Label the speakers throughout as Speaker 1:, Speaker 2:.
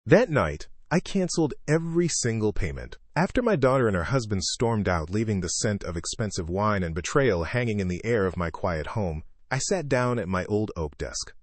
Speaker 1: That night, I canceled every single payment. After my daughter and her husband stormed out, leaving the scent of expensive wine and betrayal hanging in the air of my quiet home, I sat down at my old oak desk.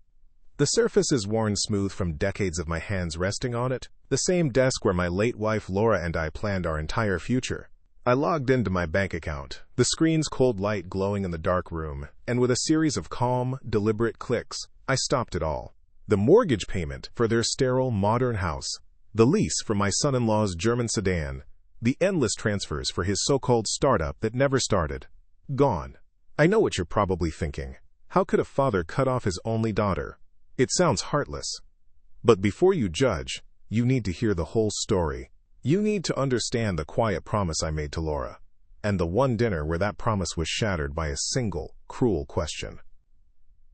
Speaker 1: The surface is worn smooth from decades of my hands resting on it, the same desk where my late wife Laura and I planned our entire future. I logged into my bank account, the screen's cold light glowing in the dark room, and with a series of calm, deliberate clicks, I stopped it all. The mortgage payment for their sterile, modern house, the lease for my son-in-law's German sedan, the endless transfers for his so-called startup that never started. Gone. I know what you're probably thinking. How could a father cut off his only daughter? It sounds heartless. But before you judge, you need to hear the whole story. You need to understand the quiet promise I made to Laura, and the one dinner where that promise was shattered by a single, cruel question.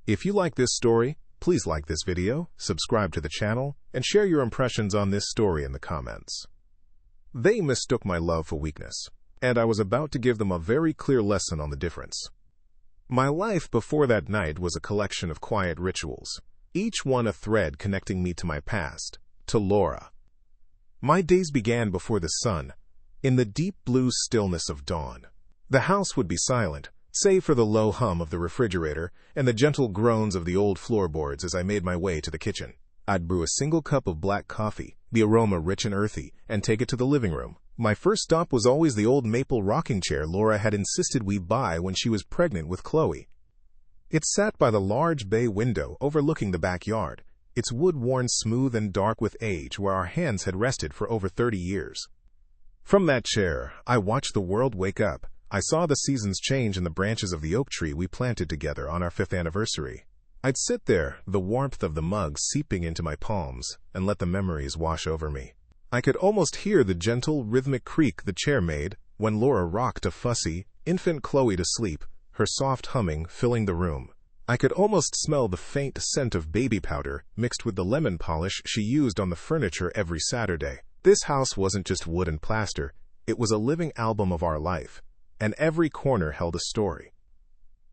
Speaker 1: If you like this story, please like this video, subscribe to the channel, and share your impressions on this story in the comments. They mistook my love for weakness, and I was about to give them a very clear lesson on the difference. My life before that night was a collection of quiet rituals, each one a thread connecting me to my past, to Laura. My days began before the sun, in the deep blue stillness of dawn. The house would be silent, save for the low hum of the refrigerator and the gentle groans of the old floorboards as I made my way to the kitchen. I'd brew a single cup of black coffee, the aroma rich and earthy, and take it to the living room. My first stop was always the old maple rocking chair Laura had insisted we buy when she was pregnant with Chloe. It sat by the large bay window overlooking the backyard, its wood worn smooth and dark with age where our hands had rested for over 30 years. From that chair, I watched the world wake up. I saw the seasons change in the branches of the oak tree we planted together on our 5th anniversary. I'd sit there, the warmth of the mug seeping into my palms, and let the memories wash over me. I could almost hear the gentle, rhythmic creak the chair made when Laura rocked a fussy, infant Chloe to sleep, her soft humming filling the room. I could almost smell the faint scent of baby powder mixed with the lemon polish she used on the furniture every Saturday. This house wasn't just wood and plaster, it was a living album of our life, and every corner held a story.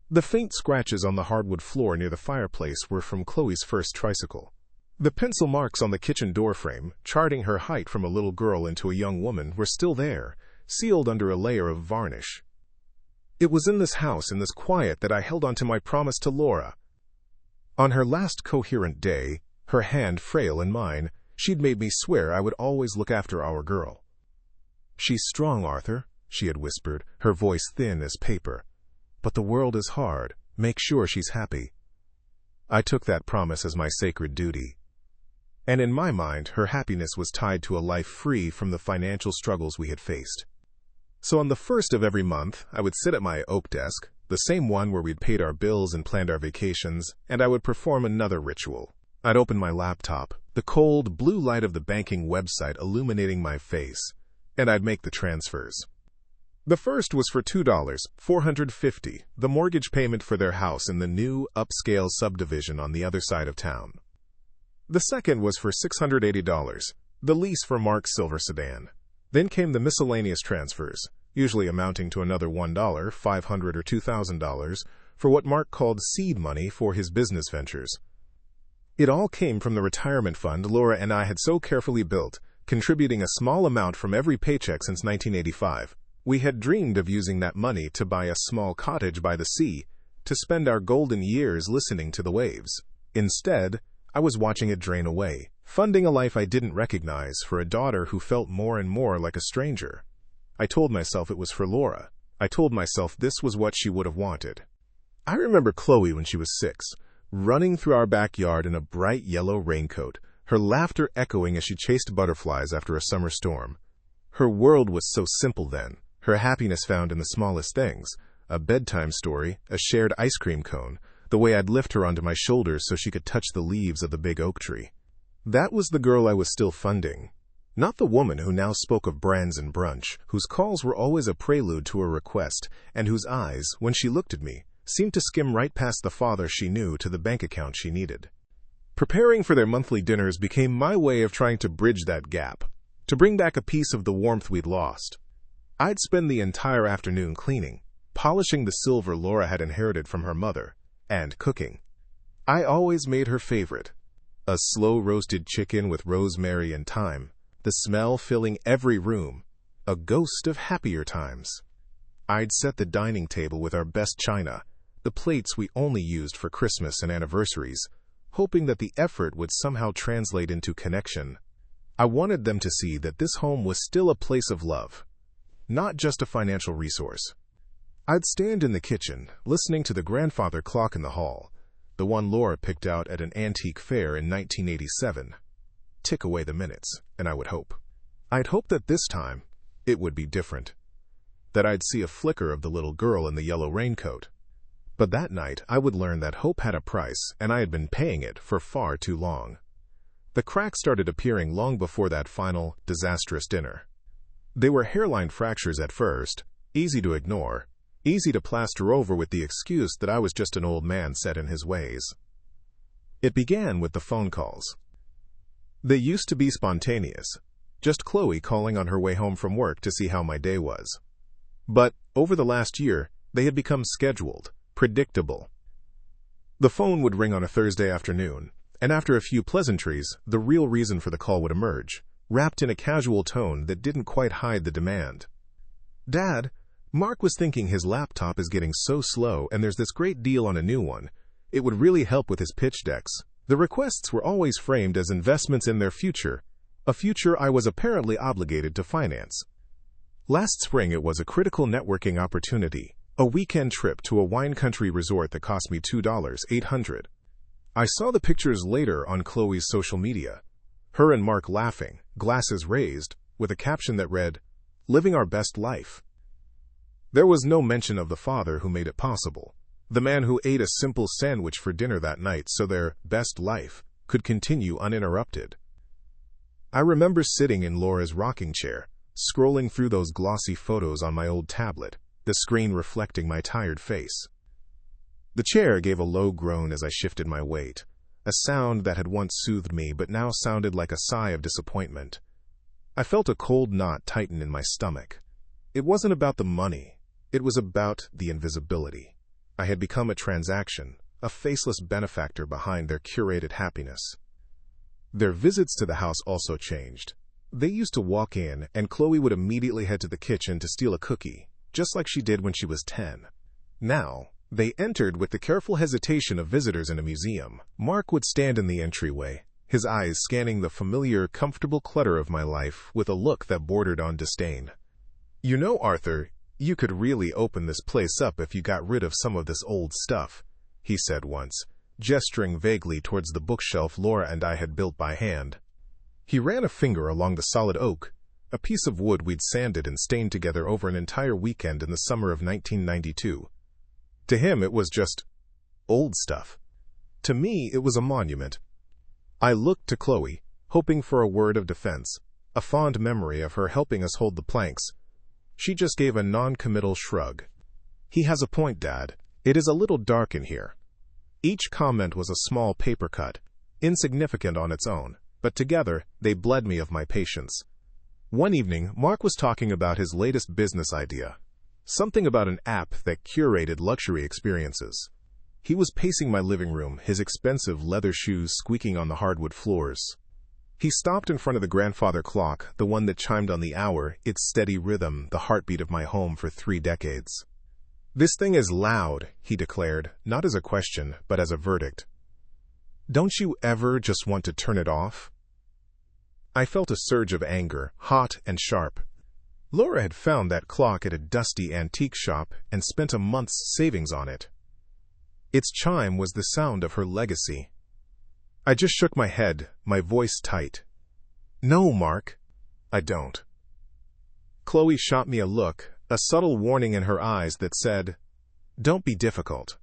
Speaker 1: The faint scratches on the hardwood floor near the fireplace were from Chloe's first tricycle. The pencil marks on the kitchen doorframe, charting her height from a little girl into a young woman, were still there, sealed under a layer of varnish. It was in this house, in this quiet, that I held on to my promise to Laura. On her last coherent day, her hand frail in mine, she'd made me swear I would always look after our girl. "She's strong, Arthur," she had whispered, her voice thin as paper. "But the world is hard. Make sure she's happy." I took that promise as my sacred duty. And in my mind, her happiness was tied to a life free from the financial struggles we had faced. So on the 1st of every month, I would sit at my oak desk, the same one where we'd paid our bills and planned our vacations, and I would perform another ritual. I'd open my laptop, the cold, blue light of the banking website illuminating my face, and I'd make the transfers. The first was for $2, $450, the mortgage payment for their house in the new, upscale subdivision on the other side of town. The second was for $680, the lease for Mark's silver sedan. Then came the miscellaneous transfers, usually amounting to another $1, $500 or $2,000, for what Mark called seed money for his business ventures. It all came from the retirement fund Laura and I had so carefully built, contributing a small amount from every paycheck since 1985. We had dreamed of using that money to buy a small cottage by the sea, to spend our golden years listening to the waves. Instead, I was watching it drain away, funding a life I didn't recognize for a daughter who felt more and more like a stranger. I told myself it was for Laura. I told myself this was what she would have wanted. I remember Chloe when she was 6, running through our backyard in a bright yellow raincoat, her laughter echoing as she chased butterflies after a summer storm. Her world was so simple then, her happiness found in the smallest things, a bedtime story, a shared ice cream cone, the way I'd lift her onto my shoulders so she could touch the leaves of the big oak tree. That was the girl I was still funding, not the woman who now spoke of brands and brunch, whose calls were always a prelude to a request, and whose eyes, when she looked at me, seemed to skim right past the father she knew to the bank account she needed. Preparing for their monthly dinners became my way of trying to bridge that gap, to bring back a piece of the warmth we'd lost. I'd spend the entire afternoon cleaning, polishing the silver Laura had inherited from her mother, and cooking. I always made her favorite, A slow-roasted chicken with rosemary and thyme, the smell filling every room, a ghost of happier times. I'd set the dining table with our best china, the plates we only used for Christmas and anniversaries, hoping that the effort would somehow translate into connection. I wanted them to see that this home was still a place of love, not just a financial resource. I'd stand in the kitchen, listening to the grandfather clock in the hall, the one Laura picked out at an antique fair in 1987. Tick away the minutes, and I would hope. I'd hope that this time, it would be different. That I'd see a flicker of the little girl in the yellow raincoat. But that night, I would learn that hope had a price, and I had been paying it for far too long. The cracks started appearing long before that final, disastrous dinner. They were hairline fractures at first, easy to ignore, easy to plaster over with the excuse that I was just an old man set in his ways. It began with the phone calls. They used to be spontaneous, just Chloe calling on her way home from work to see how my day was. But over the last year, they had become scheduled, predictable. The phone would ring on a Thursday afternoon, and after a few pleasantries, the real reason for the call would emerge, wrapped in a casual tone that didn't quite hide the demand. "Dad, Mark was thinking his laptop is getting so slow and there's this great deal on a new one. It would really help with his pitch decks." The requests were always framed as investments in their future, a future I was apparently obligated to finance. Last spring it was a critical networking opportunity, a weekend trip to a wine country resort that cost me $2,800. I saw the pictures later on Chloe's social media. Her and Mark laughing, glasses raised, with a caption that read, "Living our best life." There was no mention of the father who made it possible, the man who ate a simple sandwich for dinner that night so their best life could continue uninterrupted. I remember sitting in Laura's rocking chair, scrolling through those glossy photos on my old tablet, the screen reflecting my tired face. The chair gave a low groan as I shifted my weight, a sound that had once soothed me but now sounded like a sigh of disappointment. I felt a cold knot tighten in my stomach. It wasn't about the money. It was about the invisibility. I had become a transaction, a faceless benefactor behind their curated happiness. Their visits to the house also changed. They used to walk in, and Chloe would immediately head to the kitchen to steal a cookie, just like she did when she was 10. Now, they entered with the careful hesitation of visitors in a museum. Mark would stand in the entryway, his eyes scanning the familiar, comfortable clutter of my life with a look that bordered on disdain. "You know, Arthur, you could really open this place up if you got rid of some of this old stuff," he said once, gesturing vaguely towards the bookshelf Laura and I had built by hand. He ran a finger along the solid oak, a piece of wood we'd sanded and stained together over an entire weekend in the summer of 1992. To him, it was just old stuff. To me, it was a monument. I looked to Chloe, hoping for a word of defense, a fond memory of her helping us hold the planks. She just gave a non-committal shrug. "He has a point, Dad. It is a little dark in here." Each comment was a small paper cut, insignificant on its own, but together they bled me of my patience. One evening, Mark was talking about his latest business idea, something about an app that curated luxury experiences. He was pacing my living room, his expensive leather shoes squeaking on the hardwood floors. He stopped in front of the grandfather clock, the one that chimed on the hour, its steady rhythm, the heartbeat of my home for 3 decades. "This thing is loud," he declared, not as a question, but as a verdict. "Don't you ever just want to turn it off?" I felt a surge of anger, hot and sharp. Laura had found that clock at a dusty antique shop and spent a month's savings on it. Its chime was the sound of her legacy. I just shook my head, my voice tight. "No, Mark, I don't." Chloe shot me a look, a subtle warning in her eyes that said, "Don't be difficult."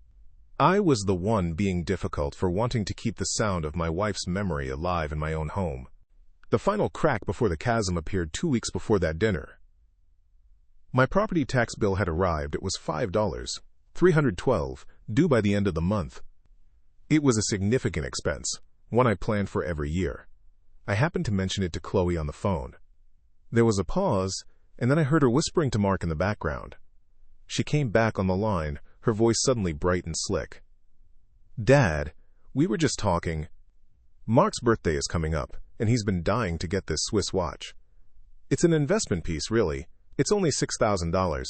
Speaker 1: I was the one being difficult for wanting to keep the sound of my wife's memory alive in my own home. The final crack before the chasm appeared 2 weeks before that dinner. My property tax bill had arrived. It was $5, $312, due by the end of the month. It was a significant expense, one I planned for every year. I happened to mention it to Chloe on the phone. There was a pause, and then I heard her whispering to Mark in the background. She came back on the line, her voice suddenly bright and slick. "Dad, we were just talking. Mark's birthday is coming up, and he's been dying to get this Swiss watch. It's an investment piece, really. It's only $6,000.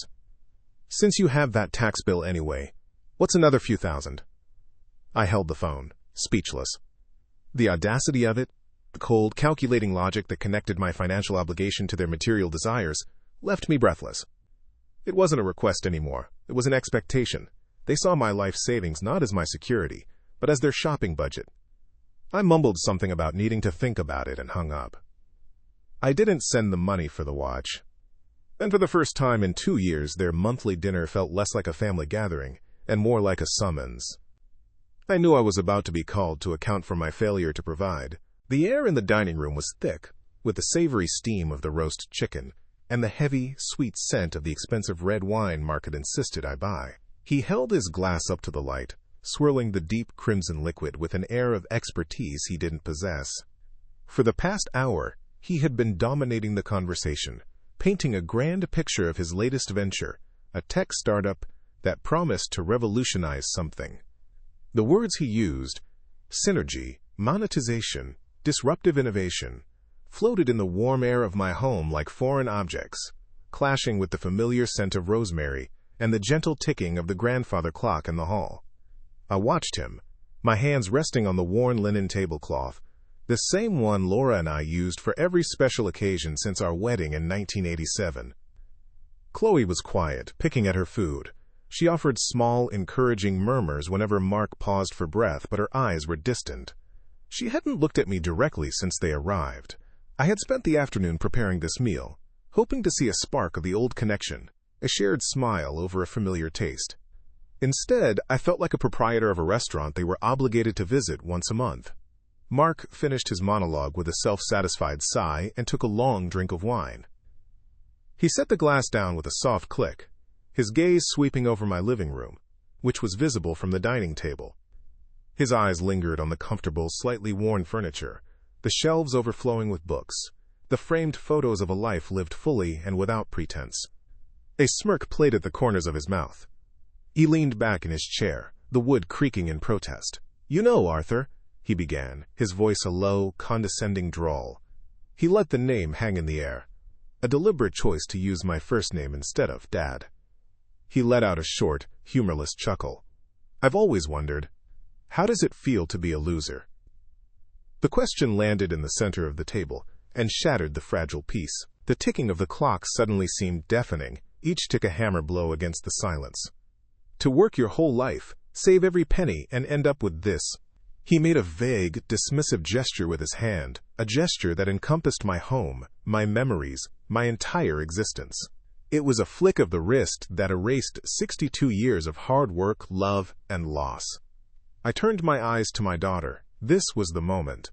Speaker 1: Since you have that tax bill anyway, what's another few thousand? I held the phone, speechless. The audacity of it, the cold, calculating logic that connected my financial obligation to their material desires, left me breathless. It wasn't a request anymore. It was an expectation. They saw my life savings not as my security, but as their shopping budget. I mumbled something about needing to think about it and hung up. I didn't send the money for the watch. And for the first time in 2 years, their monthly dinner felt less like a family gathering and more like a summons. I knew I was about to be called to account for my failure to provide. The air in the dining room was thick, with the savory steam of the roast chicken and the heavy, sweet scent of the expensive red wine Mark had insisted I buy. He held his glass up to the light, swirling the deep crimson liquid with an air of expertise he didn't possess. For the past hour, he had been dominating the conversation, painting a grand picture of his latest venture, a tech startup that promised to revolutionize something. The words he used, synergy, monetization, disruptive innovation, floated in the warm air of my home like foreign objects, clashing with the familiar scent of rosemary and the gentle ticking of the grandfather clock in the hall. I watched him, my hands resting on the worn linen tablecloth, the same one Laura and I used for every special occasion since our wedding in 1987. Chloe was quiet, picking at her food. She offered small, encouraging murmurs whenever Mark paused for breath, but her eyes were distant. She hadn't looked at me directly since they arrived. I had spent the afternoon preparing this meal, hoping to see a spark of the old connection, a shared smile over a familiar taste. Instead, I felt like a proprietor of a restaurant they were obligated to visit once a month. Mark finished his monologue with a self-satisfied sigh and took a long drink of wine. He set the glass down with a soft click, his gaze sweeping over my living room, which was visible from the dining table. His eyes lingered on the comfortable, slightly worn furniture, the shelves overflowing with books, the framed photos of a life lived fully and without pretense. A smirk played at the corners of his mouth. He leaned back in his chair, the wood creaking in protest. "You know, Arthur," he began, his voice a low, condescending drawl. He let the name hang in the air, a deliberate choice to use my first name instead of Dad. He let out a short, humorless chuckle. "I've always wondered, how does it feel to be a loser?" The question landed in the center of the table and shattered the fragile peace. The ticking of the clock suddenly seemed deafening, each tick a hammer blow against the silence. To work your whole life, save every penny, and end up with this. He made a vague, dismissive gesture with his hand, a gesture that encompassed my home, my memories, my entire existence. It was a flick of the wrist that erased 62 years of hard work, love, and loss. I turned my eyes to my daughter. This was the moment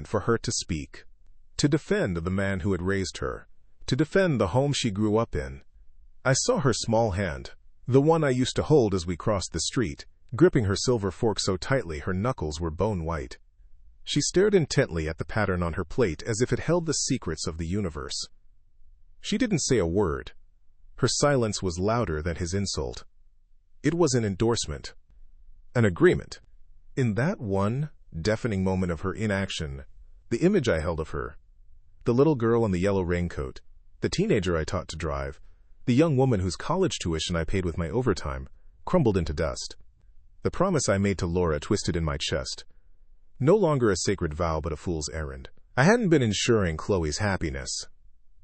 Speaker 1: for her to speak, to defend the man who had raised her, to defend the home she grew up in. I saw her small hand, the one I used to hold as we crossed the street, gripping her silver fork so tightly her knuckles were bone white. She stared intently at the pattern on her plate as if it held the secrets of the universe. She didn't say a word. Her silence was louder than his insult. It was an endorsement, an agreement. In that one deafening moment of her inaction, the image I held of her, the little girl in the yellow raincoat, the teenager I taught to drive, the young woman whose college tuition I paid with my overtime, crumbled into dust. The promise I made to Laura twisted in my chest. No longer a sacred vow, but a fool's errand. I hadn't been ensuring Chloe's happiness.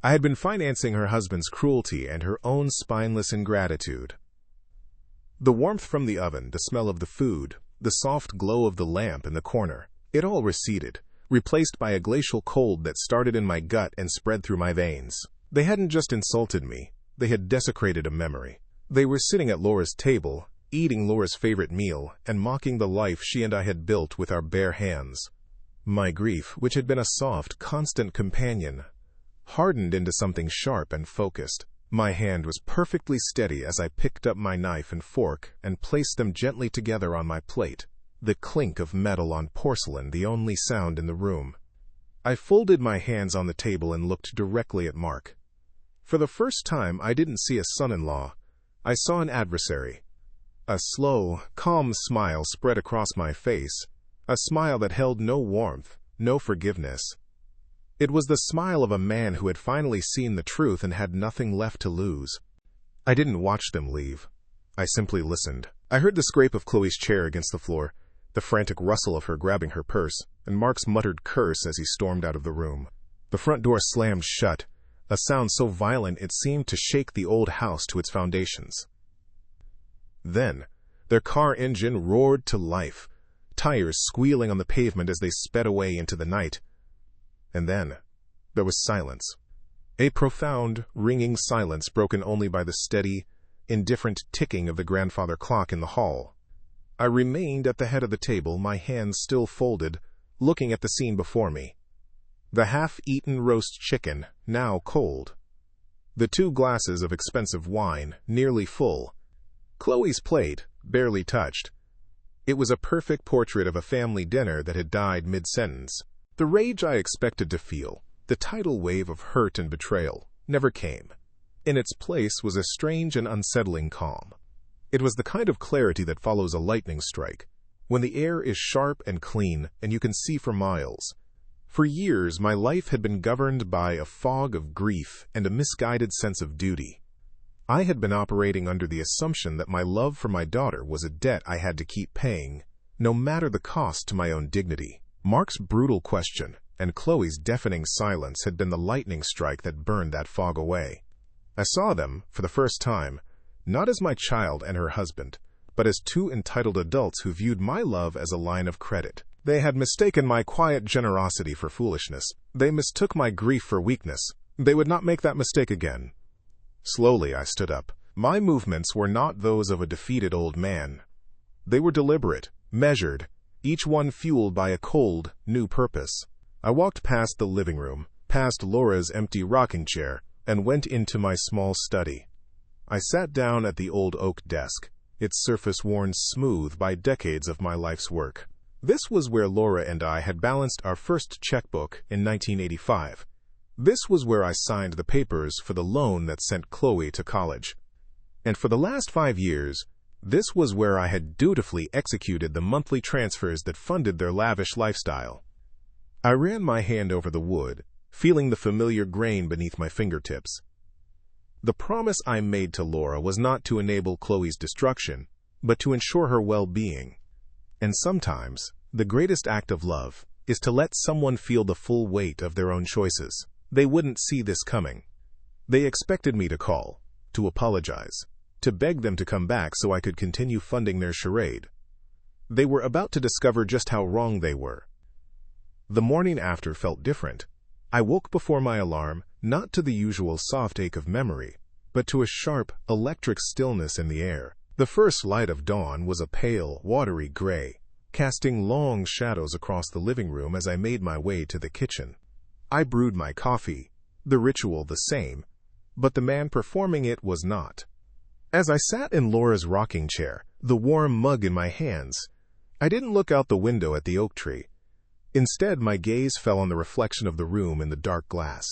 Speaker 1: I had been financing her husband's cruelty and her own spineless ingratitude. The warmth from the oven, the smell of the food, the soft glow of the lamp in the corner, it all receded, replaced by a glacial cold that started in my gut and spread through my veins. They hadn't just insulted me, they had desecrated a memory. They were sitting at Laura's table, eating Laura's favorite meal, and mocking the life she and I had built with our bare hands. My grief, which had been a soft, constant companion, hardened into something sharp and focused. My hand was perfectly steady as I picked up my knife and fork and placed them gently together on my plate, the clink of metal on porcelain the only sound in the room. I folded my hands on the table and looked directly at Mark. For the first time, I didn't see a son-in-law. I saw an adversary. A slow, calm smile spread across my face, a smile that held no warmth, no forgiveness. It was the smile of a man who had finally seen the truth and had nothing left to lose. I didn't watch them leave. I simply listened. I heard the scrape of Chloe's chair against the floor, the frantic rustle of her grabbing her purse, and Mark's muttered curse as he stormed out of the room. The front door slammed shut, a sound so violent it seemed to shake the old house to its foundations. Then, their car engine roared to life, tires squealing on the pavement as they sped away into the night. And then, there was silence. A profound, ringing silence broken only by the steady, indifferent ticking of the grandfather clock in the hall. I remained at the head of the table, my hands still folded, looking at the scene before me. The half-eaten roast chicken, now cold. The 2 glasses of expensive wine, nearly full. Chloe's plate, barely touched. It was a perfect portrait of a family dinner that had died mid-sentence. The rage I expected to feel, the tidal wave of hurt and betrayal, never came. In its place was a strange and unsettling calm. It was the kind of clarity that follows a lightning strike, when the air is sharp and clean and you can see for miles. For years, my life had been governed by a fog of grief and a misguided sense of duty. I had been operating under the assumption that my love for my daughter was a debt I had to keep paying, no matter the cost to my own dignity. Mark's brutal question and Chloe's deafening silence had been the lightning strike that burned that fog away. I saw them, for the first time, not as my child and her husband, but as 2 entitled adults who viewed my love as a line of credit. They had mistaken my quiet generosity for foolishness. They mistook my grief for weakness. They would not make that mistake again. Slowly, I stood up. My movements were not those of a defeated old man. They were deliberate, measured, each one fueled by a cold, new purpose. I walked past the living room, past Laura's empty rocking chair, and went into my small study. I sat down at the old oak desk, its surface worn smooth by decades of my life's work. This was where Laura and I had balanced our first checkbook in 1985. This was where I signed the papers for the loan that sent Chloe to college. And for the last 5 years, this was where I had dutifully executed the monthly transfers that funded their lavish lifestyle. I ran my hand over the wood, feeling the familiar grain beneath my fingertips. The promise I made to Laura was not to enable Chloe's destruction, but to ensure her well-being. And sometimes, the greatest act of love is to let someone feel the full weight of their own choices. They wouldn't see this coming. They expected me to call, to apologize, to beg them to come back so I could continue funding their charade. They were about to discover just how wrong they were. The morning after felt different. I woke before my alarm, not to the usual soft ache of memory, but to a sharp, electric stillness in the air. The first light of dawn was a pale, watery gray, casting long shadows across the living room as I made my way to the kitchen. I brewed my coffee, the ritual the same, but the man performing it was not. As I sat in Laura's rocking chair, the warm mug in my hands, I didn't look out the window at the oak tree. Instead, my gaze fell on the reflection of the room in the dark glass.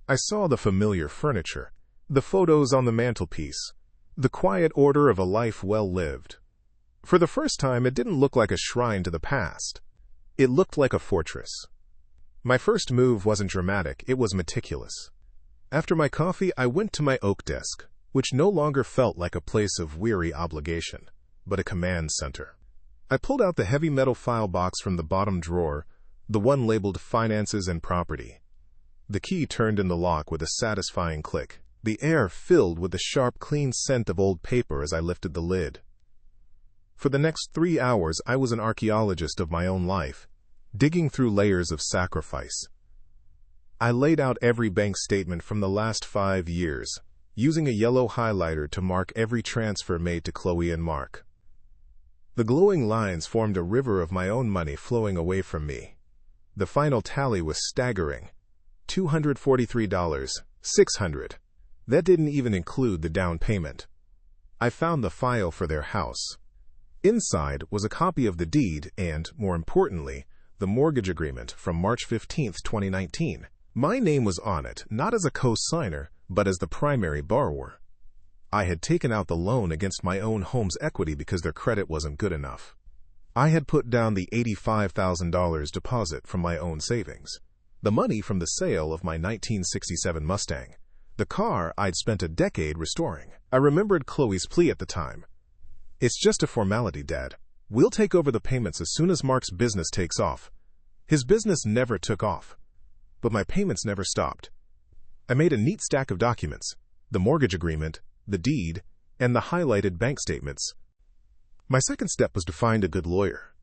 Speaker 1: I saw the familiar furniture, the photos on the mantelpiece, the quiet order of a life well lived. For the first time, it didn't look like a shrine to the past. It looked like a fortress. My first move wasn't dramatic, it was meticulous. After my coffee, I went to my oak desk, which no longer felt like a place of weary obligation, but a command center. I pulled out the heavy metal file box from the bottom drawer, the one labeled Finances and Property. The key turned in the lock with a satisfying click. The air filled with the sharp, clean scent of old paper as I lifted the lid. For the next 3 hours, I was an archaeologist of my own life, digging through layers of sacrifice. I laid out every bank statement from the last 5 years, using a yellow highlighter to mark every transfer made to Chloe and Mark. The glowing lines formed a river of my own money flowing away from me. The final tally was staggering. $243,600. That didn't even include the down payment. I found the file for their house. Inside was a copy of the deed and, more importantly, the mortgage agreement from March 15, 2019. My name was on it, not as a co-signer, but as the primary borrower. I had taken out the loan against my own home's equity because their credit wasn't good enough. I had put down the $85,000 deposit from my own savings, the money from the sale of my 1967 Mustang, the car I'd spent a decade restoring. I remembered Chloe's plea at the time. "It's just a formality, Dad. We'll take over the payments as soon as Mark's business takes off." His business never took off, but my payments never stopped. I made a neat stack of documents: the mortgage agreement, the deed, and the highlighted bank statements. My second step was to find a good lawyer.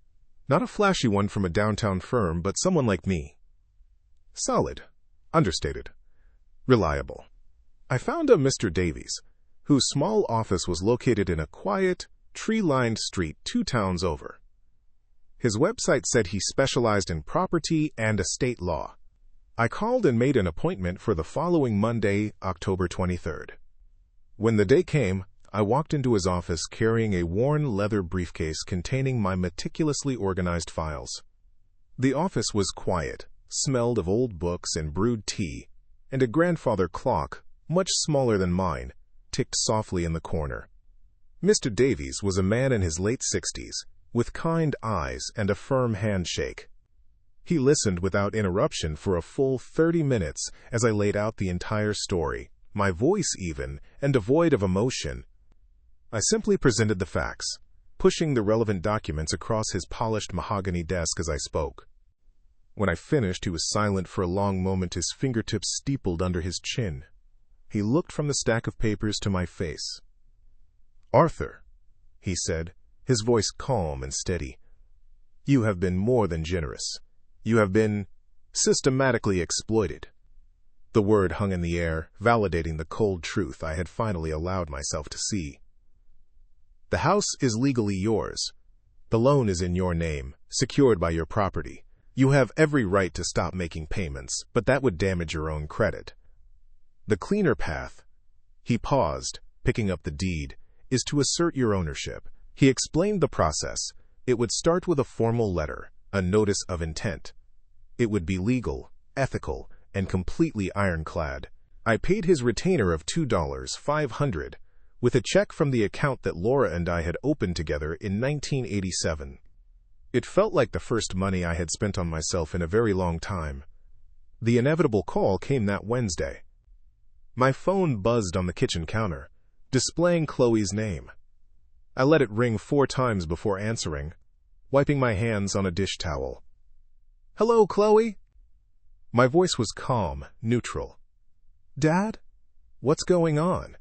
Speaker 1: Not a flashy one from a downtown firm, but someone like me. Solid. Understated. Reliable. I found a Mr. Davies, whose small office was located in a quiet, tree-lined street 2 towns over. His website said he specialized in property and estate law. I called and made an appointment for the following Monday, October 23rd. When the day came, I walked into his office carrying a worn leather briefcase containing my meticulously organized files. The office was quiet, smelled of old books and brewed tea, and a grandfather clock, much smaller than mine, ticked softly in the corner. Mr. Davies was a man in his late 60s, with kind eyes and a firm handshake. He listened without interruption for a full 30 minutes as I laid out the entire story, my voice even, and devoid of emotion. I simply presented the facts, pushing the relevant documents across his polished mahogany desk as I spoke. When I finished, he was silent for a long moment, his fingertips steepled under his chin. He looked from the stack of papers to my face. "Arthur," he said, his voice calm and steady, "you have been more than generous. You have been systematically exploited." The word hung in the air, validating the cold truth I had finally allowed myself to see. "The house is legally yours. The loan is in your name, secured by your property. You have every right to stop making payments, but that would damage your own credit. The cleaner path," he paused, picking up the deed, "is to assert your ownership." He explained the process. It would start with a formal letter, a notice of intent. It would be legal, ethical, and completely ironclad. I paid his retainer of $2,500 with a check from the account that Laura and I had opened together in 1987. It felt like the first money I had spent on myself in a very long time. The inevitable call came that Wednesday. My phone buzzed on the kitchen counter, displaying Chloe's name. I let it ring 4 times before answering, wiping my hands on a dish towel. "Hello, Chloe." My voice was calm, neutral. "Dad? What's going on?"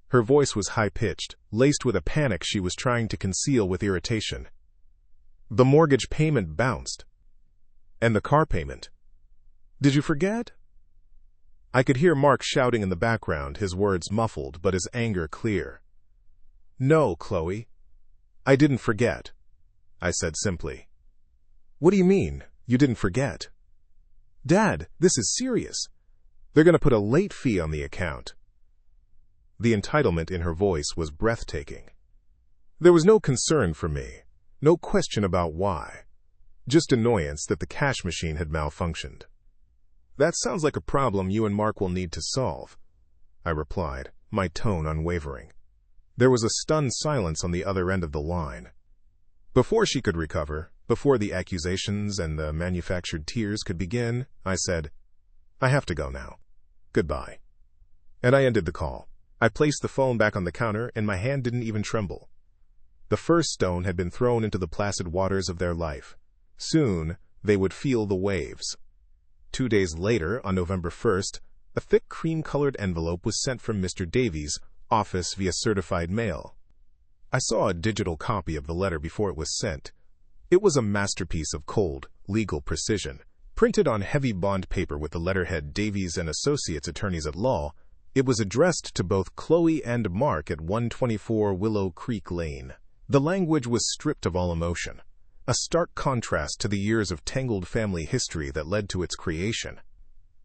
Speaker 1: Her voice was high-pitched, laced with a panic she was trying to conceal with irritation. "The mortgage payment bounced. And the car payment. Did you forget?" I could hear Mark shouting in the background, his words muffled but his anger clear. "No, Chloe. I didn't forget," I said simply. "What do you mean, you didn't forget?" "Dad, this is serious. They're going to put a late fee on the account." The entitlement in her voice was breathtaking. There was no concern for me, no question about why, just annoyance that the cash machine had malfunctioned. "That sounds like a problem you and Mark will need to solve," I replied, my tone unwavering. There was a stunned silence on the other end of the line. Before she could recover, before the accusations and the manufactured tears could begin, I said, "I have to go now. Goodbye." And I ended the call. I placed the phone back on the counter, and my hand didn't even tremble. The first stone had been thrown into the placid waters of their life. Soon, they would feel the waves. 2 days later, on November 1st, a thick cream-colored envelope was sent from Mr. Davies' office via certified mail. I saw a digital copy of the letter before it was sent. It was a masterpiece of cold, legal precision. Printed on heavy bond paper with the letterhead Davies and Associates Attorneys at Law, it was addressed to both Chloe and Mark at 124 Willow Creek Lane. The language was stripped of all emotion, a stark contrast to the years of tangled family history that led to its creation.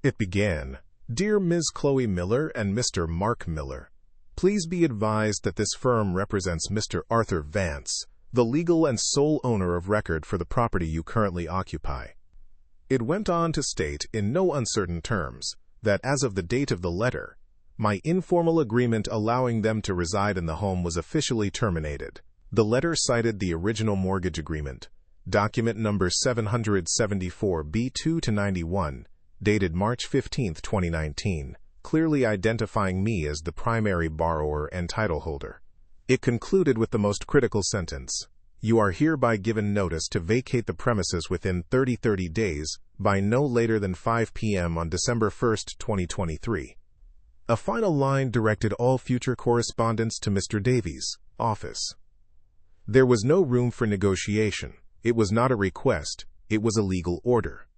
Speaker 1: It began, "Dear Ms. Chloe Miller and Mr. Mark Miller, please be advised that this firm represents Mr. Arthur Vance, the legal and sole owner of record for the property you currently occupy." It went on to state in no uncertain terms that as of the date of the letter, my informal agreement allowing them to reside in the home was officially terminated. The letter cited the original mortgage agreement, document number 774B2-91, dated March 15, 2019, clearly identifying me as the primary borrower and title holder. It concluded with the most critical sentence: "You are hereby given notice to vacate the premises within 30 days by no later than 5 p.m. on December 1, 2023. A final line directed all future correspondence to Mr. Davies' office. There was no room for negotiation. It was not a request, it was a legal order.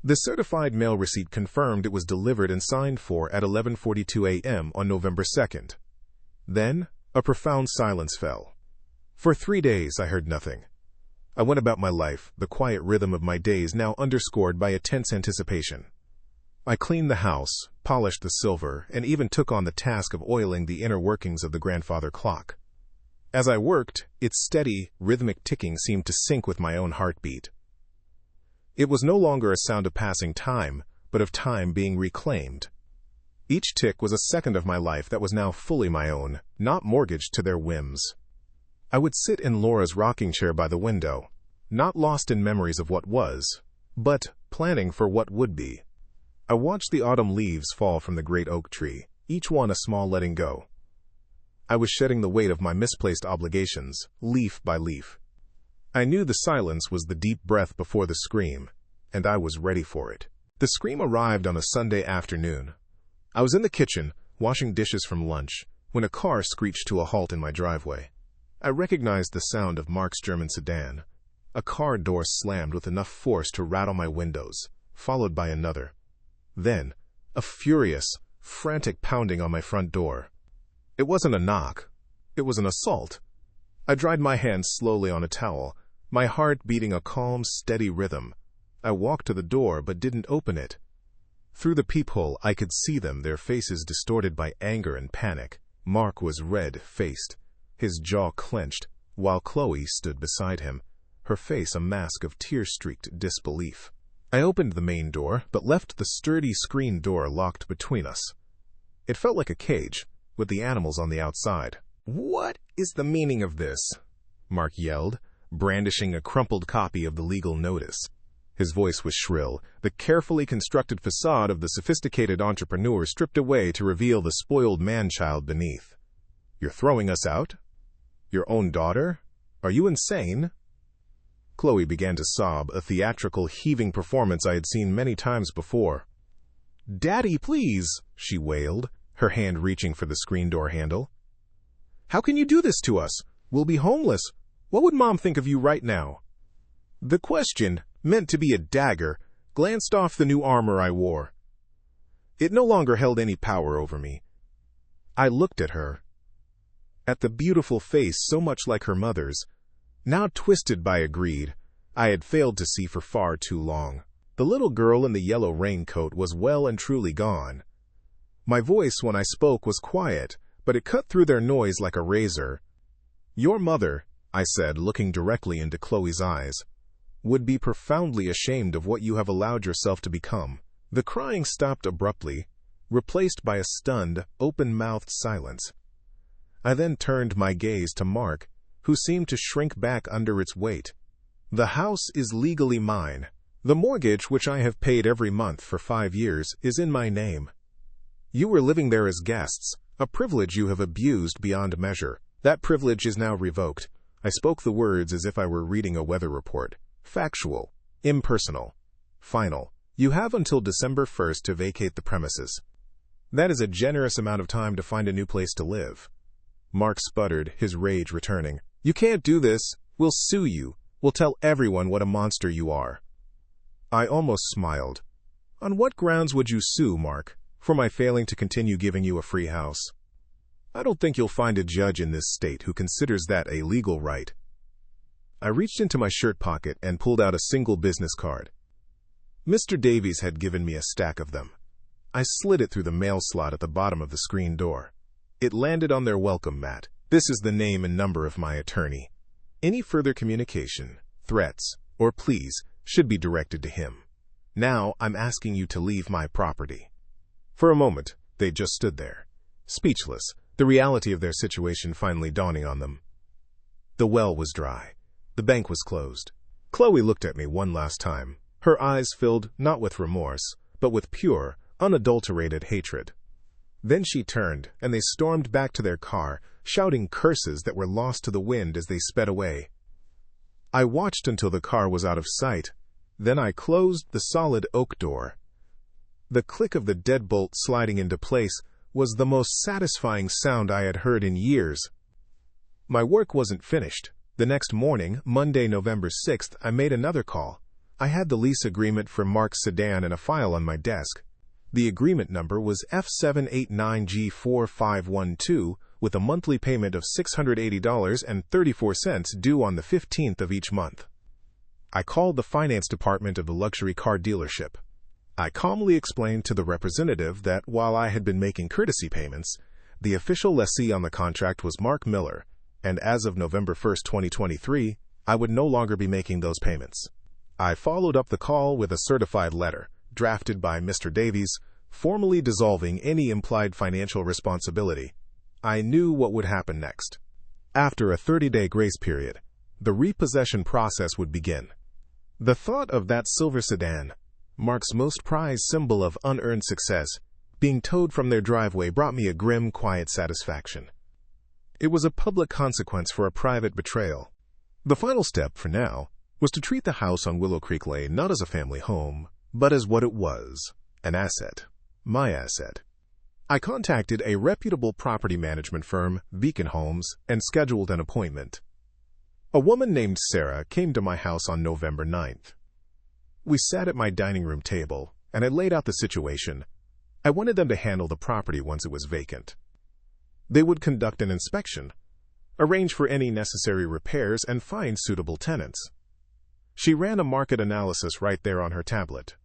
Speaker 1: The certified mail receipt confirmed it was delivered and signed for at 11:42 a.m. on November 2nd. Then, a profound silence fell. For 3 days I heard nothing. I went about my life, the quiet rhythm of my days now underscored by a tense anticipation. I cleaned the house, polished the silver, and even took on the task of oiling the inner workings of the grandfather clock. As I worked, its steady, rhythmic ticking seemed to sync with my own heartbeat. It was no longer a sound of passing time, but of time being reclaimed. Each tick was a second of my life that was now fully my own, not mortgaged to their whims. I would sit in Laura's rocking chair by the window, not lost in memories of what was, but planning for what would be. I watched the autumn leaves fall from the great oak tree, each one a small letting go. I was shedding the weight of my misplaced obligations, leaf by leaf. I knew the silence was the deep breath before the scream, and I was ready for it. The scream arrived on a Sunday afternoon. I was in the kitchen, washing dishes from lunch, when a car screeched to a halt in my driveway. I recognized the sound of Mark's German sedan. A car door slammed with enough force to rattle my windows, followed by another. Then, a furious, frantic pounding on my front door. It wasn't a knock. It was an assault. I dried my hands slowly on a towel, my heart beating a calm, steady rhythm. I walked to the door but didn't open it. Through the peephole I could see them, their faces distorted by anger and panic. Mark was red-faced, his jaw clenched, while Chloe stood beside him, her face a mask of tear-streaked disbelief. I opened the main door, but left the sturdy screen door locked between us. It felt like a cage, with the animals on the outside. "What is the meaning of this?" Mark yelled, brandishing a crumpled copy of the legal notice. His voice was shrill, the carefully constructed facade of the sophisticated entrepreneur stripped away to reveal the spoiled man-child beneath. "You're throwing us out? Your own daughter? Are you insane?" Chloe began to sob, a theatrical, heaving performance I had seen many times before. "Daddy, please," she wailed, her hand reaching for the screen door handle. "How can you do this to us? We'll be homeless. What would Mom think of you right now?" The question, meant to be a dagger, glanced off the new armor I wore. It no longer held any power over me. I looked at her. At the beautiful face so much like her mother's, now twisted by a greed I had failed to see for far too long. The little girl in the yellow raincoat was well and truly gone. My voice when I spoke was quiet, but it cut through their noise like a razor. "Your mother," I said, looking directly into Chloe's eyes, "would be profoundly ashamed of what you have allowed yourself to become." The crying stopped abruptly, replaced by a stunned, open-mouthed silence. I then turned my gaze to Mark, who seemed to shrink back under its weight. "The house is legally mine. The mortgage, which I have paid every month for 5 years, is in my name. You were living there as guests, a privilege you have abused beyond measure. That privilege is now revoked." I spoke the words as if I were reading a weather report. "Factual, impersonal, final. You have until December 1st to vacate the premises. That is a generous amount of time to find a new place to live." Mark sputtered, his rage returning. "You can't do this. We'll sue you. We'll tell everyone what a monster you are." I almost smiled. "On what grounds would you sue, Mark? For my failing to continue giving you a free house? I don't think you'll find a judge in this state who considers that a legal right." I reached into my shirt pocket and pulled out a single business card. Mr. Davies had given me a stack of them. I slid it through the mail slot at the bottom of the screen door. It landed on their welcome mat. "This is the name and number of my attorney. Any further communication, threats, or pleas should be directed to him. Now I'm asking you to leave my property." For a moment, they just stood there, speechless, the reality of their situation finally dawning on them. The well was dry. The bank was closed. Chloe looked at me one last time, her eyes filled not with remorse, but with pure, unadulterated hatred. Then she turned, and they stormed back to their car, shouting curses that were lost to the wind as they sped away. I watched until the car was out of sight. Then I closed the solid oak door. The click of the deadbolt sliding into place was the most satisfying sound I had heard in years. My work wasn't finished. The next morning, Monday, November 6th, I made another call. I had the lease agreement for Mark's sedan in a file on my desk. The agreement number was F789G4512 with a monthly payment of $680.34 due on the 15th of each month. I called the finance department of the luxury car dealership. I calmly explained to the representative that while I had been making courtesy payments, the official lessee on the contract was Mark Miller, and as of November 1, 2023, I would no longer be making those payments. I followed up the call with a certified letter, drafted by Mr. Davies, formally dissolving any implied financial responsibility. I knew what would happen next. After a 30-day grace period, the repossession process would begin. The thought of that silver sedan, Mark's most prized symbol of unearned success, being towed from their driveway brought me a grim, quiet satisfaction. It was a public consequence for a private betrayal. The final step, for now, was to treat the house on Willow Creek Lane not as a family home, but as what it was, an asset. My asset. I contacted a reputable property management firm, Beacon Homes, and scheduled an appointment. A woman named Sarah came to my house on November 9th. We sat at my dining room table, and I laid out the situation. I wanted them to handle the property once it was vacant. They would conduct an inspection, arrange for any necessary repairs, and find suitable tenants. She ran a market analysis right there on her tablet.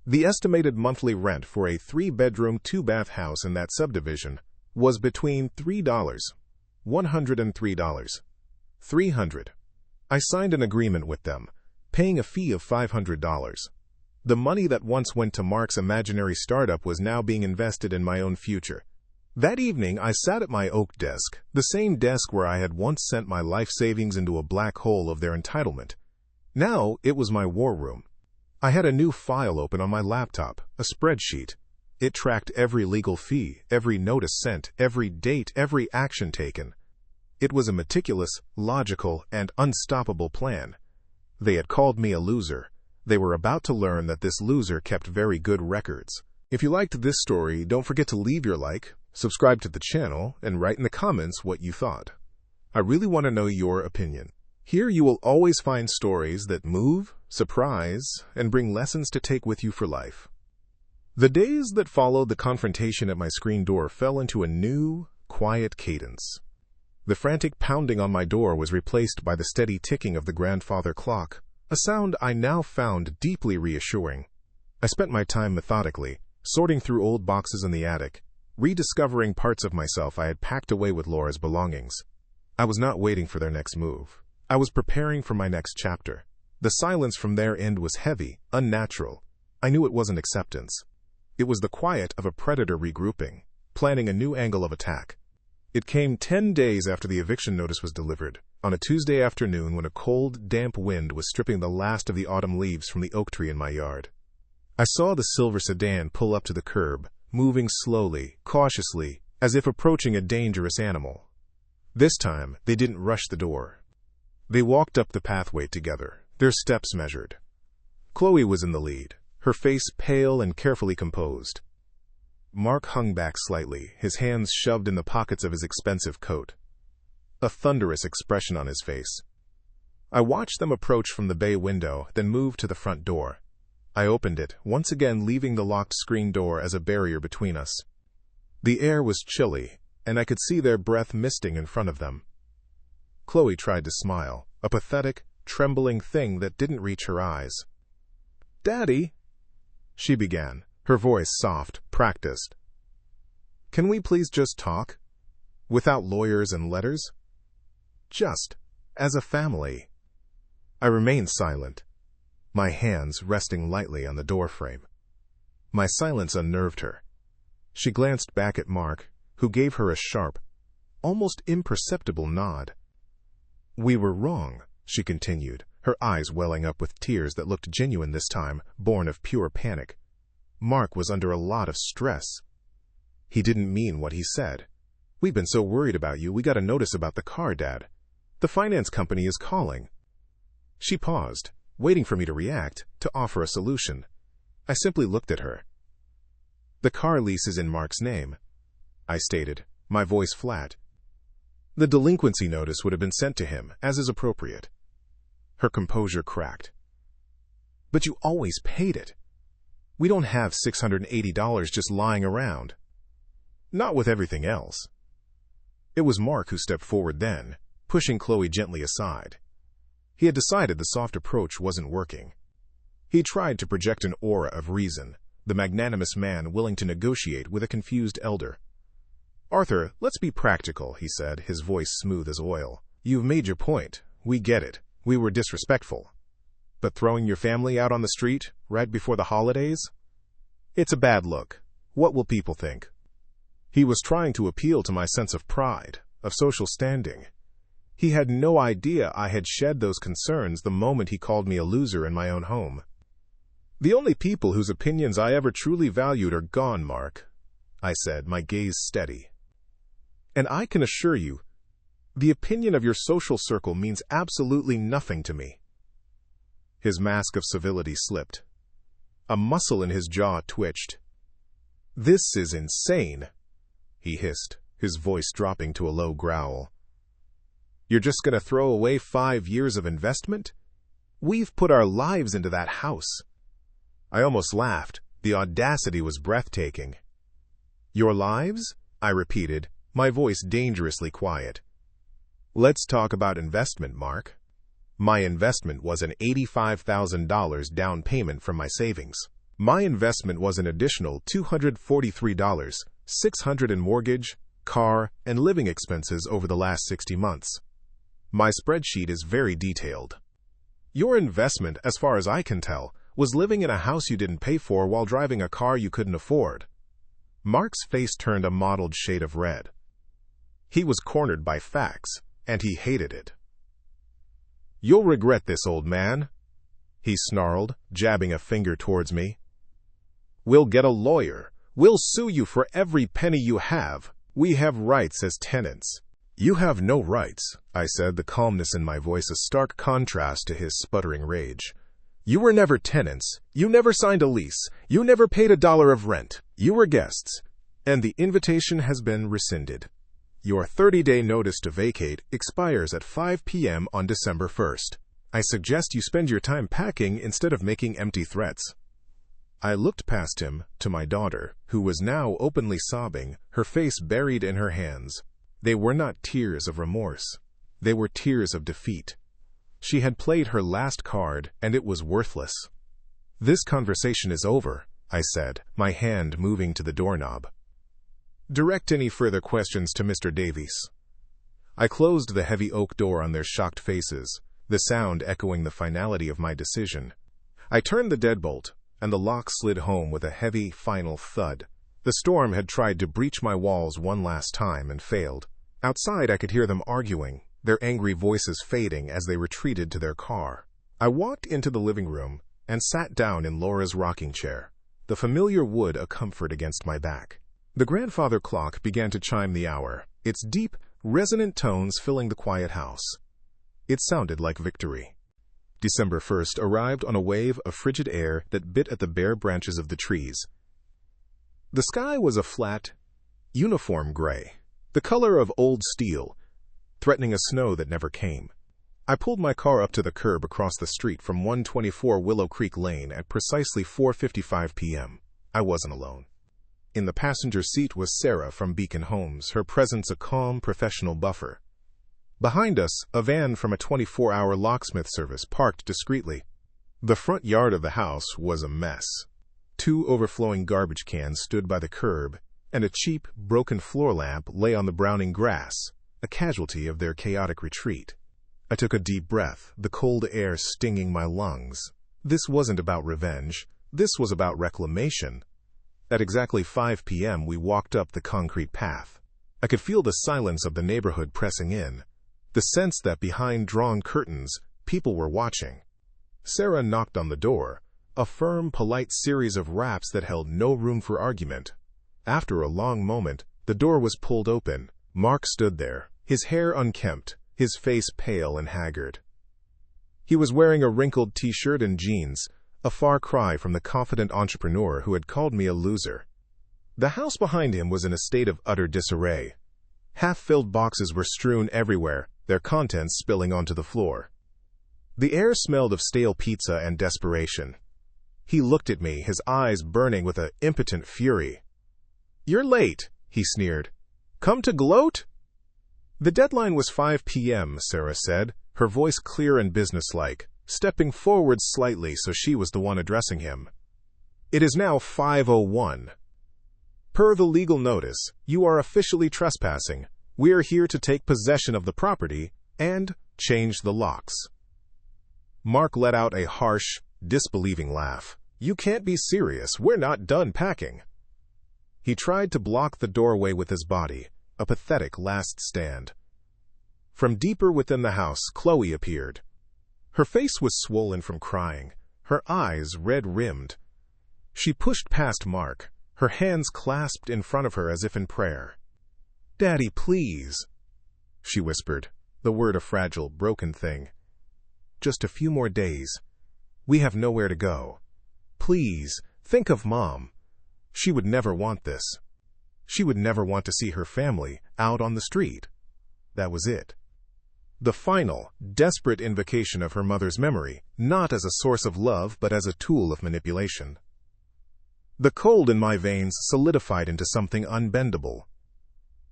Speaker 1: The estimated monthly rent for a 3-bedroom, 2-bath house in that subdivision was between $103. $300. I signed an agreement with them, paying a fee of $500. The money that once went to Mark's imaginary startup was now being invested in my own future. That evening, I sat at my oak desk, the same desk where I had once sent my life savings into a black hole of their entitlement. Now, it was my war room. I had a new file open on my laptop, a spreadsheet. It tracked every legal fee, every notice sent, every date, every action taken. It was a meticulous, logical, and unstoppable plan. They had called me a loser. They were about to learn that this loser kept very good records. If you liked this story, don't forget to leave your like, subscribe to the channel, and write in the comments what you thought. I really want to know your opinion. Here you will always find stories that move, surprise, and bring lessons to take with you for life. The days that followed the confrontation at my screen door fell into a new, quiet cadence. The frantic pounding on my door was replaced by the steady ticking of the grandfather clock, a sound I now found deeply reassuring. I spent my time methodically, sorting through old boxes in the attic, rediscovering parts of myself I had packed away with Laura's belongings. I was not waiting for their next move. I was preparing for my next chapter. The silence from their end was heavy, unnatural. I knew it wasn't acceptance. It was the quiet of a predator regrouping, planning a new angle of attack. It came 10 days after the eviction notice was delivered, on a Tuesday afternoon when a cold, damp wind was stripping the last of the autumn leaves from the oak tree in my yard. I saw the silver sedan pull up to the curb, moving slowly, cautiously, as if approaching a dangerous animal. This time, they didn't rush the door. They walked up the pathway together, their steps measured. Chloe was in the lead, her face pale and carefully composed. Mark hung back slightly, his hands shoved in the pockets of his expensive coat. A thunderous expression on his face. I watched them approach from the bay window, then move to the front door. I opened it, once again leaving the locked screen door as a barrier between us. The air was chilly, and I could see their breath misting in front of them. Chloe tried to smile, a pathetic, trembling thing that didn't reach her eyes. "Daddy," she began, her voice soft, practiced. "Can we please just talk? Without lawyers and letters? Just as a family." I remained silent, my hands resting lightly on the doorframe. My silence unnerved her. She glanced back at Mark, who gave her a sharp, almost imperceptible nod. We were wrong, she continued, her eyes welling up with tears that looked genuine this time, born of pure panic. Mark was under a lot of stress. He didn't mean what he said. We've been so worried about you, we got a notice about the car, Dad. The finance company is calling. She paused, waiting for me to react, to offer a solution. I simply looked at her. The car lease is in Mark's name, I stated, my voice flat. The delinquency notice would have been sent to him, as is appropriate. Her composure cracked. But you always paid it. We don't have $680 just lying around. Not with everything else. It was Mark who stepped forward then, pushing Chloe gently aside. He had decided the soft approach wasn't working. He tried to project an aura of reason, the magnanimous man willing to negotiate with a confused elder. Arthur, let's be practical, he said, his voice smooth as oil. You've made your point. We get it. We were disrespectful. But throwing your family out on the street, right before the holidays? It's a bad look. What will people think? He was trying to appeal to my sense of pride, of social standing. He had no idea I had shed those concerns the moment he called me a loser in my own home. The only people whose opinions I ever truly valued are gone, Mark, I said, my gaze steady. And I can assure you, the opinion of your social circle means absolutely nothing to me. His mask of civility slipped. A muscle in his jaw twitched. This is insane, he hissed, his voice dropping to a low growl. You're just going to throw away 5 years of investment? We've put our lives into that house. I almost laughed. The audacity was breathtaking. Your lives? I repeated, my voice dangerously quiet. Let's talk about investment, Mark. My investment was an $85,000 down payment from my savings. My investment was an additional $243, $600 in mortgage, car, and living expenses over the last 60 months. My spreadsheet is very detailed. Your investment, as far as I can tell, was living in a house you didn't pay for while driving a car you couldn't afford. Mark's face turned a mottled shade of red. He was cornered by facts, and he hated it. You'll regret this, old man, he snarled, jabbing a finger towards me. We'll get a lawyer. We'll sue you for every penny you have. We have rights as tenants. You have no rights, I said, the calmness in my voice a stark contrast to his sputtering rage. You were never tenants. You never signed a lease. You never paid $1 of rent. You were guests. And the invitation has been rescinded. Your 30-day notice to vacate expires at 5 p.m. on December 1st. I suggest you spend your time packing instead of making empty threats. I looked past him to my daughter, who was now openly sobbing, her face buried in her hands. They were not tears of remorse. They were tears of defeat. She had played her last card, and it was worthless. This conversation is over, I said, my hand moving to the doorknob. Direct any further questions to Mr. Davies. I closed the heavy oak door on their shocked faces, the sound echoing the finality of my decision. I turned the deadbolt, and the lock slid home with a heavy, final thud. The storm had tried to breach my walls one last time and failed. Outside I could hear them arguing, their angry voices fading as they retreated to their car. I walked into the living room and sat down in Laura's rocking chair, the familiar wood a comfort against my back. The grandfather clock began to chime the hour, its deep, resonant tones filling the quiet house. It sounded like victory. December 1st arrived on a wave of frigid air that bit at the bare branches of the trees. The sky was a flat, uniform gray, the color of old steel, threatening a snow that never came. I pulled my car up to the curb across the street from 124 Willow Creek Lane at precisely 4:55 p.m. I wasn't alone. In the passenger seat was Sarah from Beacon Homes, her presence a calm, professional buffer. Behind us, a van from a 24-hour locksmith service parked discreetly. The front yard of the house was a mess. 2 overflowing garbage cans stood by the curb, and a cheap, broken floor lamp lay on the browning grass, a casualty of their chaotic retreat. I took a deep breath, the cold air stinging my lungs. This wasn't about revenge. This was about reclamation. At exactly 5 p.m. we walked up the concrete path. I could feel the silence of the neighborhood pressing in. the sense that behind drawn curtains, people were watching. Sarah knocked on the door, a firm, polite series of raps that held no room for argument. After a long moment, the door was pulled open. Mark stood there, his hair unkempt, his face pale and haggard. He was wearing a wrinkled t-shirt and jeans, a far cry from the confident entrepreneur who had called me a loser. The house behind him was in a state of utter disarray. Half-filled boxes were strewn everywhere, their contents spilling onto the floor. The air smelled of stale pizza and desperation. He looked at me, his eyes burning with an impotent fury. "You're late," he sneered. "Come to gloat?" The deadline was 5 p.m., Sarah said, her voice clear and businesslike, stepping forward slightly so she was the one addressing him. "It is now 5:01. Per the legal notice, you are officially trespassing. We are here to take possession of the property and change the locks." Mark let out a harsh, disbelieving laugh. "You can't be serious. We're not done packing." He tried to block the doorway with his body, a pathetic last stand. From deeper within the house, Chloe appeared. Her face was swollen from crying, her eyes red-rimmed. She pushed past Mark, her hands clasped in front of her as if in prayer. "Daddy, please," she whispered, the word a fragile, broken thing. "Just a few more days. We have nowhere to go. Please, think of Mom. She would never want this. She would never want to see her family out on the street." That was it. The final, desperate invocation of her mother's memory, not as a source of love but as a tool of manipulation. The cold in my veins solidified into something unbendable.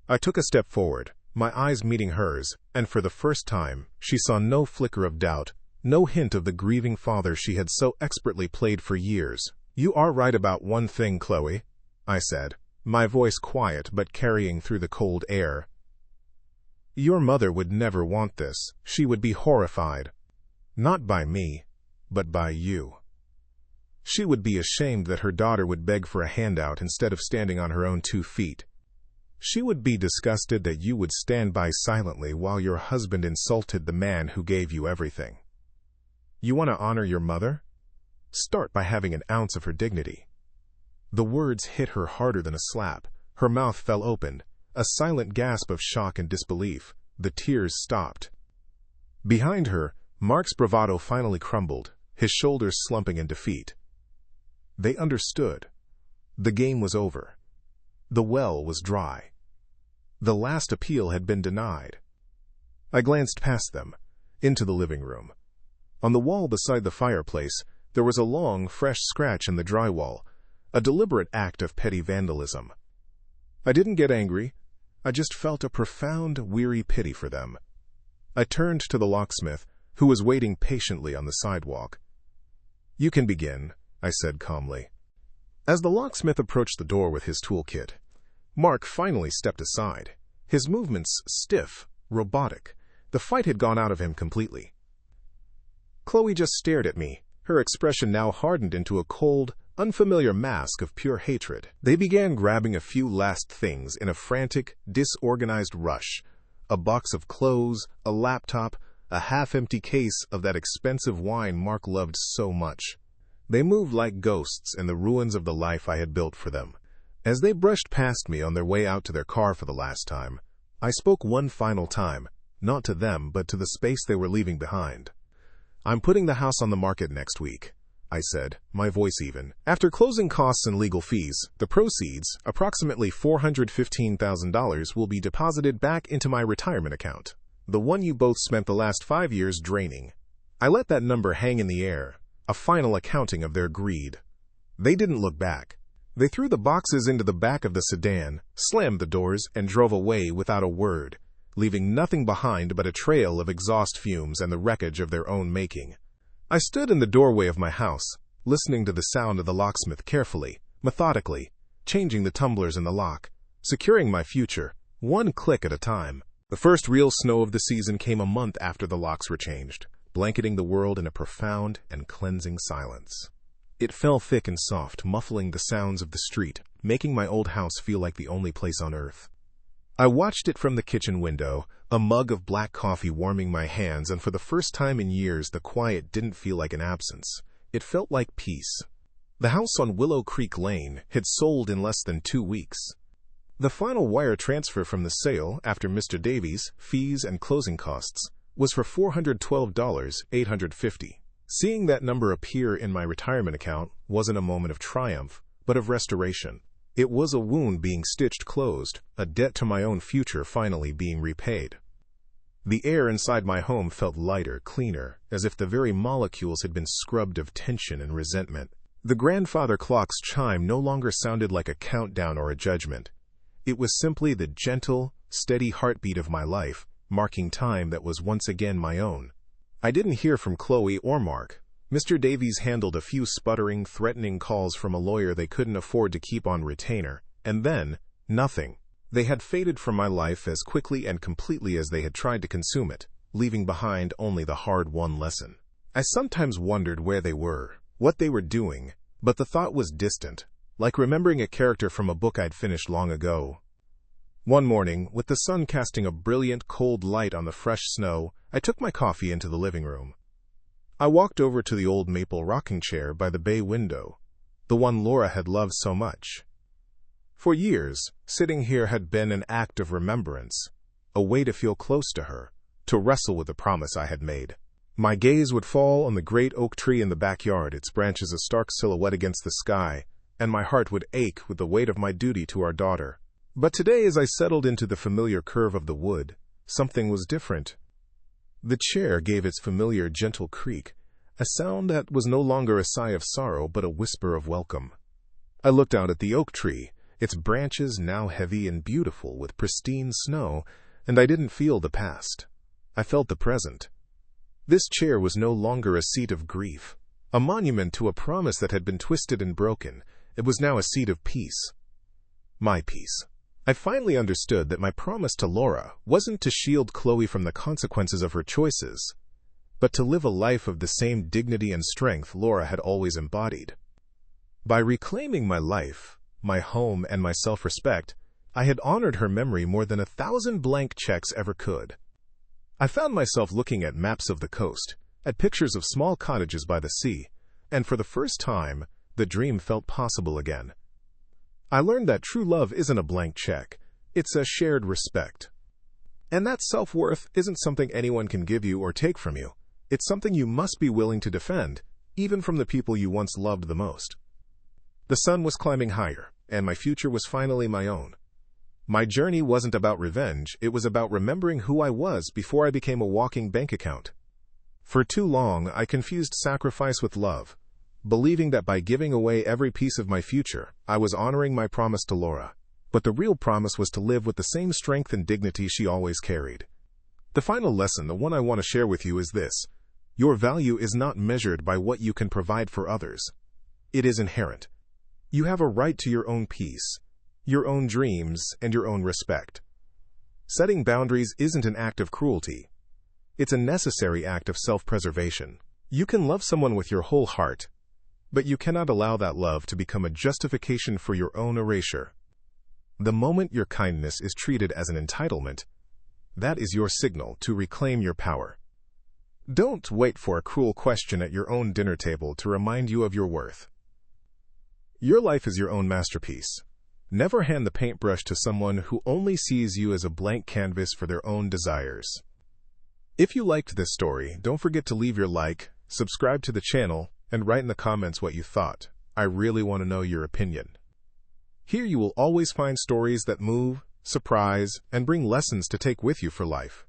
Speaker 1: I took a step forward, my eyes meeting hers, and for the first time, she saw no flicker of doubt, no hint of the grieving father she had so expertly played for years. "You are right about one thing, Chloe," I said, my voice quiet but carrying through the cold air. "Your mother would never want this. She would be horrified. Not by me, but by you. She would be ashamed that her daughter would beg for a handout instead of standing on her own 2 feet. She would be disgusted that you would stand by silently while your husband insulted the man who gave you everything. You want to honor your mother? Start by having an ounce of her dignity." The words hit her harder than a slap. Her mouth fell open, a silent gasp of shock and disbelief. The tears stopped. Behind her, Mark's bravado finally crumbled, his shoulders slumping in defeat. They understood. The game was over. The well was dry. The last appeal had been denied. I glanced past them, into the living room. On the wall beside the fireplace, there was a long, fresh scratch in the drywall, a deliberate act of petty vandalism. I didn't get angry. I just felt a profound, weary pity for them. I turned to the locksmith, who was waiting patiently on the sidewalk. "You can begin," I said calmly. As the locksmith approached the door with his toolkit, Mark finally stepped aside, his movements stiff, robotic. The fight had gone out of him completely. Chloe just stared at me, her expression now hardened into a cold, unfamiliar mask of pure hatred. They began grabbing a few last things in a frantic, disorganized rush. A box of clothes, a laptop, a half-empty case of that expensive wine Mark loved so much. They moved like ghosts in the ruins of the life I had built for them. As they brushed past me on their way out to their car for the last time, I spoke one final time, not to them but to the space they were leaving behind. "I'm putting the house on the market next week," I said, my voice even. "After closing costs and legal fees, the proceeds, approximately $415,000, will be deposited back into my retirement account, the one you both spent the last 5 years draining." I let that number hang in the air, a final accounting of their greed. They didn't look back. They threw the boxes into the back of the sedan, slammed the doors, and drove away without a word, leaving nothing behind but a trail of exhaust fumes and the wreckage of their own making. I stood in the doorway of my house, listening to the sound of the locksmith carefully, methodically, changing the tumblers in the lock, securing my future, one click at a time. The first real snow of the season came a month after the locks were changed, blanketing the world in a profound and cleansing silence. It fell thick and soft, muffling the sounds of the street, making my old house feel like the only place on earth. I watched it from the kitchen window, a mug of black coffee warming my hands, and for the first time in years, the quiet didn't feel like an absence. It felt like peace. The house on Willow Creek Lane had sold in less than 2 weeks. The final wire transfer from the sale, after Mr. Davies, fees, and closing costs, was for $412,850. Seeing that number appear in my retirement account wasn't a moment of triumph, but of restoration. It was a wound being stitched closed, a debt to my own future finally being repaid. The air inside my home felt lighter, cleaner, as if the very molecules had been scrubbed of tension and resentment. The grandfather clock's chime no longer sounded like a countdown or a judgment. It was simply the gentle, steady heartbeat of my life, marking time that was once again my own. I didn't hear from Chloe or Mark. Mr. Davies handled a few sputtering, threatening calls from a lawyer they couldn't afford to keep on retainer, and then, nothing. They had faded from my life as quickly and completely as they had tried to consume it, leaving behind only the hard-won lesson. I sometimes wondered where they were, what they were doing, but the thought was distant, like remembering a character from a book I'd finished long ago. One morning, with the sun casting a brilliant, cold light on the fresh snow, I took my coffee into the living room. I walked over to the old maple rocking chair by the bay window, the one Laura had loved so much. For years, sitting here had been an act of remembrance, a way to feel close to her, to wrestle with the promise I had made. My gaze would fall on the great oak tree in the backyard, its branches a stark silhouette against the sky, and my heart would ache with the weight of my duty to our daughter. But today, as I settled into the familiar curve of the wood, something was different. The chair gave its familiar gentle creak, a sound that was no longer a sigh of sorrow but a whisper of welcome. I looked out at the oak tree, its branches now heavy and beautiful with pristine snow, and I didn't feel the past. I felt the present. This chair was no longer a seat of grief, a monument to a promise that had been twisted and broken. It was now a seat of peace. My peace. I finally understood that my promise to Laura wasn't to shield Chloe from the consequences of her choices, but to live a life of the same dignity and strength Laura had always embodied. By reclaiming my life, my home, and my self-respect, I had honored her memory more than 1,000 blank checks ever could. I found myself looking at maps of the coast, at pictures of small cottages by the sea, and for the first time, the dream felt possible again. I learned that true love isn't a blank check, it's a shared respect. And that self-worth isn't something anyone can give you or take from you. It's something you must be willing to defend, even from the people you once loved the most. The sun was climbing higher, and my future was finally my own. My journey wasn't about revenge, it was about remembering who I was before I became a walking bank account. For too long, I confused sacrifice with love, believing that by giving away every piece of my future, I was honoring my promise to Laura. But the real promise was to live with the same strength and dignity she always carried. The final lesson, the one I want to share with you, is this. Your value is not measured by what you can provide for others. It is inherent. You have a right to your own peace, your own dreams, and your own respect. Setting boundaries isn't an act of cruelty. It's a necessary act of self-preservation. You can love someone with your whole heart, but you cannot allow that love to become a justification for your own erasure. The moment your kindness is treated as an entitlement, that is your signal to reclaim your power. Don't wait for a cruel question at your own dinner table to remind you of your worth. Your life is your own masterpiece. Never hand the paintbrush to someone who only sees you as a blank canvas for their own desires. If you liked this story, don't forget to leave your like, subscribe to the channel, and write in the comments what you thought. I really want to know your opinion. Here you will always find stories that move, surprise, and bring lessons to take with you for life.